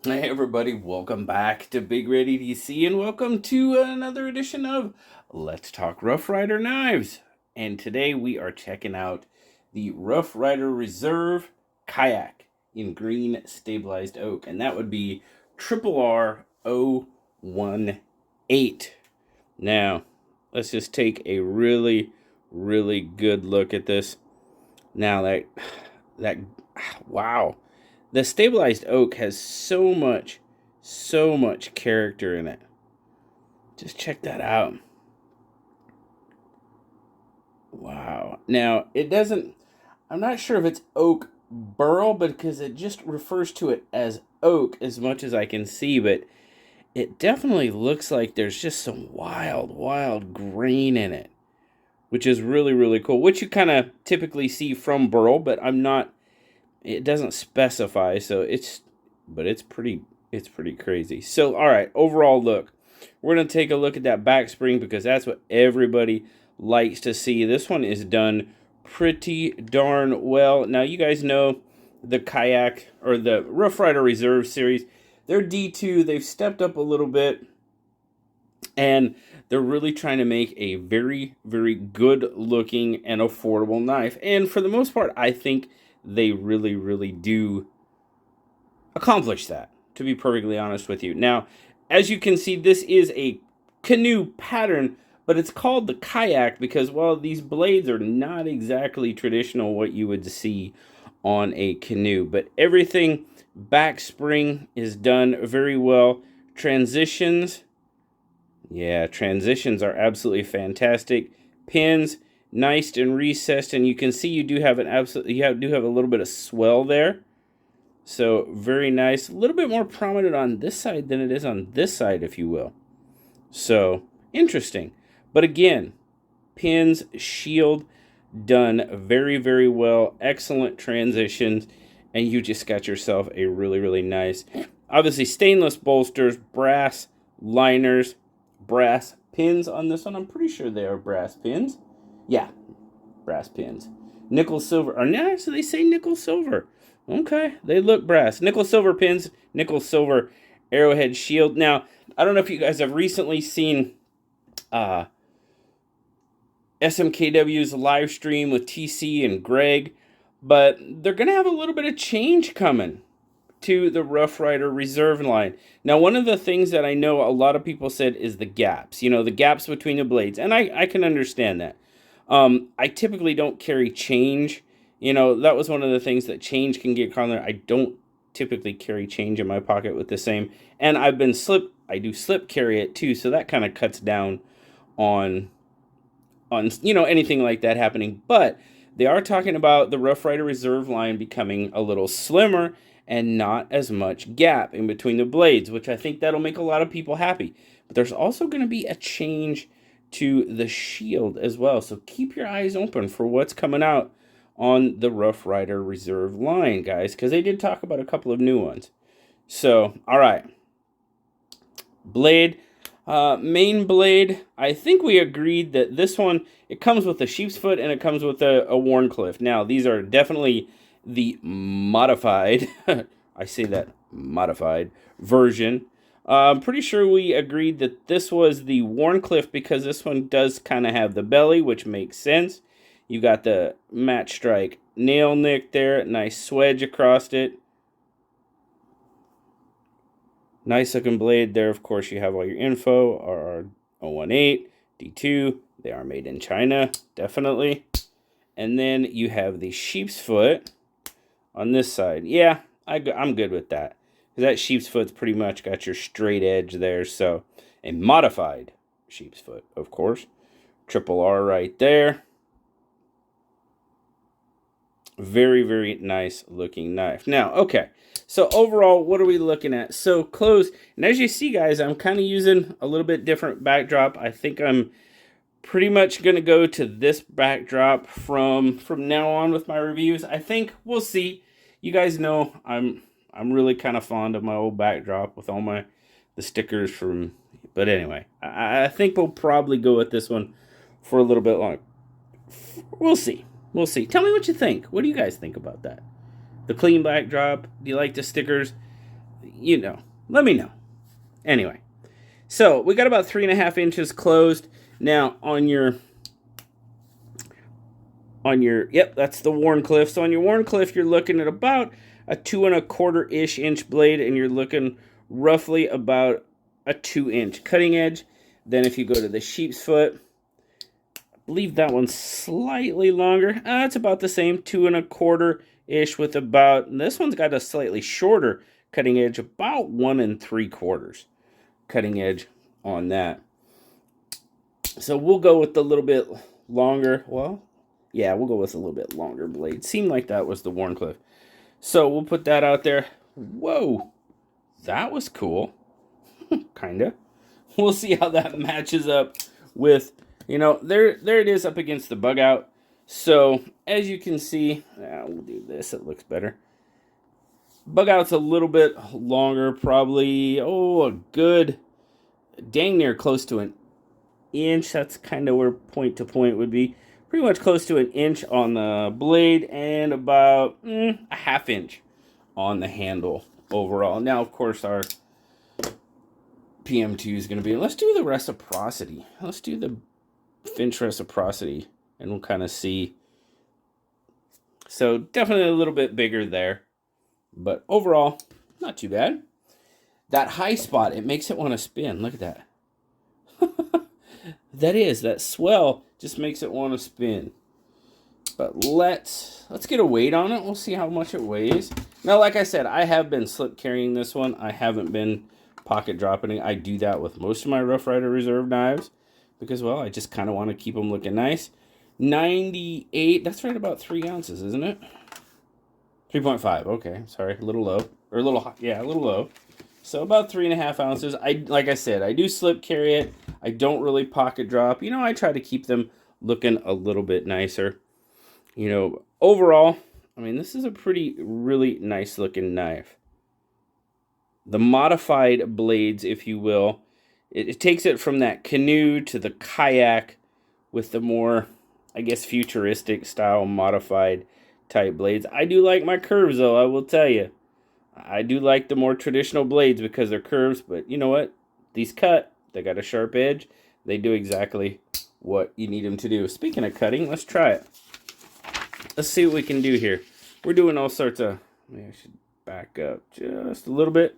Hey everybody, welcome back to BigRedEDC and welcome to another edition of Let's Talk Rough Rider Knives. And today we are checking out the Rough Rider Reserve Kayak in green stabilized oak. And that would be RRR018. Now, let's just take a really good look at this. Now that wow. The stabilized oak has so much character in it. Just check that out. Wow. Now, it doesn't, I'm not sure if it's oak burl, because it just refers to it as oak as much as I can see, but it definitely looks like there's just some wild grain in it, which is really cool, which you kind of typically see from burl, but it doesn't specify, so it's pretty crazy. So, all right, overall look. We're going to take a look at that back spring because that's what everybody likes to see. This one is done pretty darn well. Now, you guys know the Kayak or the Rough Rider Reserve series. They're D2. They've stepped up a little bit, and they're really trying to make a very good looking and affordable knife. And for the most part, I think they really do accomplish that, to be perfectly honest with you. Now, as you can see, this is a canoe pattern, but it's called the Kayak because, well, these blades are not exactly traditional what you would see on a canoe, but everything back spring is done very well. Transitions are absolutely fantastic. Pins, nice and recessed, and you can see you do have a little bit of swell there. So very nice. A little bit more prominent on this side than it is on this side, if you will. So interesting. But again, pins, shield, done very well. Excellent transitions, and you just got yourself a really nice, obviously stainless bolsters, brass liners, brass pins on this one. I'm pretty sure they are brass pins. Yeah, brass pins. Nickel silver. Or no, so they say nickel silver. Okay, they look brass. Nickel silver pins, nickel silver arrowhead shield. Now, I don't know if you guys have recently seen SMKW's live stream with TC and Greg, but they're going to have a little bit of change coming to the Rough Rider Reserve line. Now, one of the things that I know a lot of people said is the gaps. You know, the gaps between the blades, and I can understand that. I typically don't carry change. You know, that was one of the things that change can get caught in there. I don't typically carry change in my pocket with the same. And I do slip carry it too, so that kind of cuts down on anything like that happening. But they are talking about the Rough Rider Reserve line becoming a little slimmer and not as much gap in between the blades, which I think that'll make a lot of people happy. But there's also going to be a change to the shield as well. So keep your eyes open for what's coming out on the Rough Rider Reserve line, guys, because they did talk about a couple of new ones. So, all right. Blade. Main blade, I think we agreed that this one, it comes with a sheep's foot and it comes with a Warncliffe. Now, these are definitely the modified, I say that, modified version. I'm pretty sure we agreed that this was the Warncliffe because this one does kind of have the belly, which makes sense. You got the match strike nail nick there, nice swedge across it. Nice looking blade there. Of course, you have all your info. RR018, D2. They are made in China, definitely. And then you have the sheep's foot on this side. Yeah, I'm good with that. Because that sheep's foot's pretty much got your straight edge there. So, a modified sheep's foot, of course. Triple R right there. Very nice looking knife. Now, okay. So overall, what are we looking at? So close. And as you see, guys, I'm kind of using a little bit different backdrop. I think I'm pretty much going to go to this backdrop from now on with my reviews. I think we'll see. You guys know I'm really kind of fond of my old backdrop with all the stickers from. But anyway, I think we'll probably go with this one for a little bit longer. We'll see. We'll see. Tell me what you think. What do you guys think about that? The clean backdrop? Do you like the stickers? you know, let me know. Anyway, so we got about 3.5 inches closed. Now on your, yep, that's the Wharncliffe. So on your Wharncliffe, you're looking at about a 2¼ inch blade, and you're looking roughly about a 2-inch cutting edge. Then if you go to the sheep's foot, I believe that one's slightly longer. It's about the same, 2¼ with about, this one's got a slightly shorter cutting edge, about 1¾ cutting edge on that. So we'll go with the little bit longer, well, yeah, we'll go with a little bit longer blade. Seemed like that was the Wharncliffe. So we'll put that out there. Whoa, that was cool. Kinda. We'll see how that matches up with, there it is up against the bug out. So as you can see, we'll do this, it looks better. Bug out's a little bit longer, probably, a good, dang near close to an inch. That's kind of where point to point would be. Pretty much close to an inch on the blade and about a ½ inch on the handle overall. Now, of course, our PM2 is going to be, let's do the reciprocity. Let's do the Finch reciprocity, and we'll kind of see. So definitely a little bit bigger there, but overall, not too bad. That high spot, it makes it want to spin. Look at that. That swell just makes it want to spin. But let's get a weight on it. We'll see how much it weighs. Now, like I said, I have been slip carrying this one. I haven't been pocket dropping it. I do that with most of my Rough Ryder Reserve knives because, well, I just kind of want to keep them looking nice. 98, that's right about 3 ounces, isn't it? 3.5, okay, sorry, a little low. Or a little low. So about 3.5 ounces. Like I said, I do slip carry it. I don't really pocket drop. I try to keep them looking a little bit nicer. Overall, I mean, this is a really nice looking knife. The modified blades, if you will, it takes it from that canoe to the kayak with the more, I guess, futuristic style modified type blades. I do like my curves, though, I will tell you. I do like the more traditional blades because they're curves, but you know what? These cut, they got a sharp edge. They do exactly what you need them to do. Speaking of cutting, let's try it. Let's see what we can do here. We're doing all sorts of, maybe I should back up just a little bit.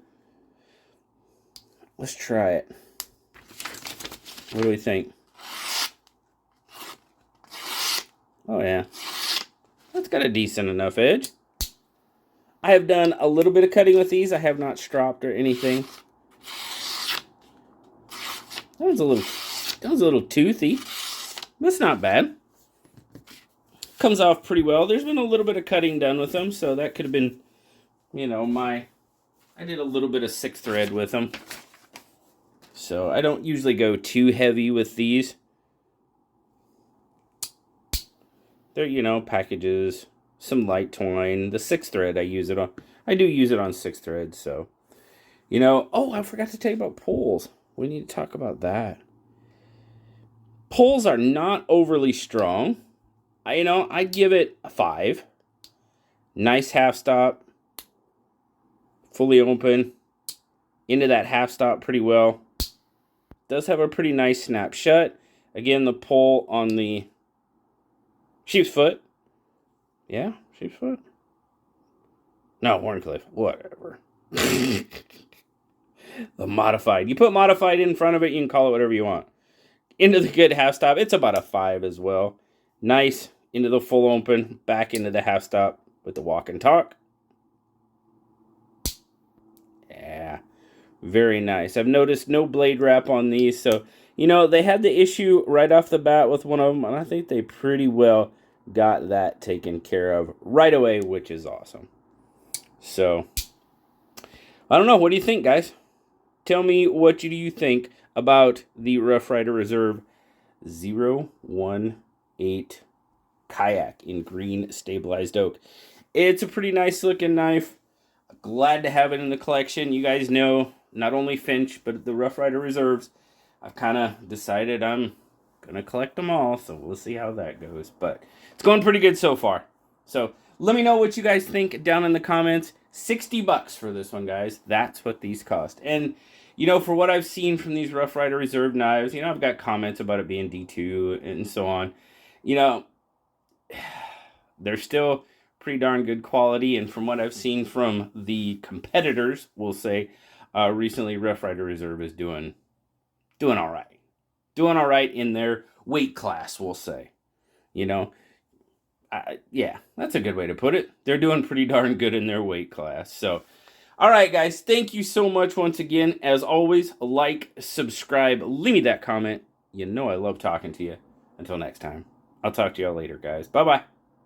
Let's try it. What do we think? Oh yeah, that's got a decent enough edge. I have done a little bit of cutting with these. I have not stropped or anything. That was a little toothy. That's not bad. Comes off pretty well. There's been a little bit of cutting done with them, so that could have been, I did a little bit of 6 thread with them. So I don't usually go too heavy with these. They're, packages, some light twine. The 6 thread I use it on. I do use it on 6 thread, so. Oh, I forgot to tell you about poles. We need to talk about that. Poles are not overly strong. I'd give it a 5. Nice half stop. Fully open. Into that half stop pretty well. Does have a pretty nice snap shut. Again, the pole on the sheep's foot. Yeah, sheep's foot. No, Wharncliffe. Whatever. The modified. You put modified in front of it, you can call it whatever you want. Into the good half stop. It's about a 5 as well. Nice. Into the full open. Back into the half stop with the walk and talk. Yeah. Very nice. I've noticed no blade wrap on these. So, they had the issue right off the bat with one of them. And I think they pretty well got that taken care of right away, which is awesome. So, I don't know. What do you think, guys? Tell me what do you think about the Rough Ryder Reserve 018 Kayak in green stabilized oak. It's a pretty nice looking knife. Glad to have it in the collection. You guys know, not only Finch, but the Rough Ryder Reserves. I've kind of decided I'm going to collect them all, so we'll see how that goes. But it's going pretty good so far. So Let me know what you guys think down in the comments. $60 for this one, guys. That's what these cost. And, you know, for what I've seen from these Rough Rider Reserve knives, you know, I've got comments about it being D2 and so on. You know, they're still pretty darn good quality. And from what I've seen from the competitors, we'll say, recently Rough Rider Reserve is doing all right. Doing all right in their weight class, we'll say. You know, yeah, that's a good way to put it. They're doing pretty darn good in their weight class. So, all right, guys, thank you so much once again. As always, like, subscribe, leave me that comment. You know I love talking to you. Until next time, I'll talk to y'all later, guys. Bye-bye.